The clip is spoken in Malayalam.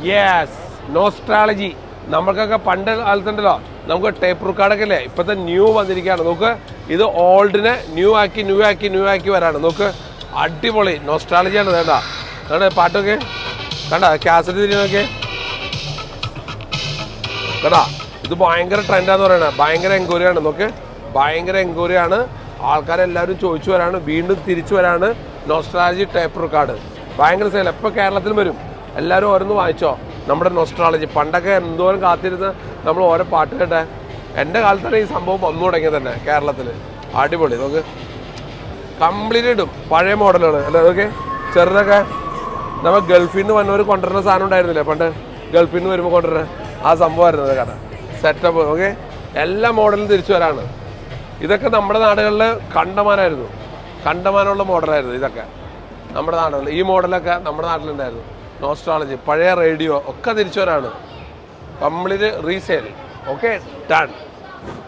യെസ്, നോസ്ട്രാളജി. നമ്മൾക്കൊക്കെ പണ്ട് കാലത്തുണ്ടല്ലോ, നമുക്ക് ടേപ്പ് റെക്കോർഡൊക്കെ ഇല്ലേ, ഇപ്പോഴത്തെ ന്യൂ വന്നിരിക്കുകയാണ്. നോക്ക്, ഇത് ഓൾഡിനെ ന്യൂ ആക്കി വരാണ്. നോക്ക്, അടിപൊളി നോസ്ട്രാളജിയാണ്. വേണ്ട പാട്ടൊക്കെ കണ്ട, കാസറ്റ് തിരിഞ്ഞൊക്കെ കേട്ടാ. ഇത് ഭയങ്കര ട്രെൻഡാന്ന് പറയണേ, ഭയങ്കര എൻക്വയറിയാണ്. നോക്ക്, ഭയങ്കര എൻക്വയറിയാണ്. ആൾക്കാരെല്ലാവരും ചോദിച്ചു വരാണ്, വീണ്ടും തിരിച്ചു വരാണ്. നോസ്ട്രാളജി ടേപ്പ് റെക്കോർഡ് ഭയങ്കര സെയിൽ. എപ്പോൾ കേരളത്തിലും വരും, എല്ലാവരും ഓരോന്ന് വാങ്ങിച്ചോ. നമ്മുടെ നോസ്ട്രാളജി പണ്ടൊക്കെ എന്തോരം കാത്തിരുന്ന് നമ്മൾ ഓരോ പാട്ട് കേട്ടെ. എൻ്റെ കാലത്താണ് ഈ സംഭവം വന്നു തുടങ്ങിയത് തന്നെ കേരളത്തിൽ. അടിപൊളി. നോക്ക്, കംപ്ലീറ്റ് ഇടും പഴയ മോഡലുകൾ അല്ലേ. അതൊക്കെ ചെറുതൊക്കെ നമ്മൾ ഗൾഫിൽ നിന്ന് വന്നവർ കൊണ്ടുവരുന്ന സാധനം ഉണ്ടായിരുന്നില്ലേ പണ്ട്, ഗൾഫിൽ നിന്ന് വരുമ്പോൾ കൊണ്ടുവരുന്ന ആ സംഭവമായിരുന്നു കഥ സെറ്റപ്പ്. ഓക്കെ, എല്ലാ മോഡലും തിരിച്ചു വരാണ്. ഇതൊക്കെ നമ്മുടെ നാടുകളിൽ കണ്ടമാനമുള്ള മോഡലായിരുന്നു. ഇതൊക്കെ നമ്മുടെ നാടുകളിൽ, ഈ മോഡലൊക്കെ നമ്മുടെ നാട്ടിലുണ്ടായിരുന്നു. നോസ്ട്രാളജി, പഴയ റേഡിയോ ഒക്കെ തിരിച്ചു വരാണ്. Complete resale. Okay, done.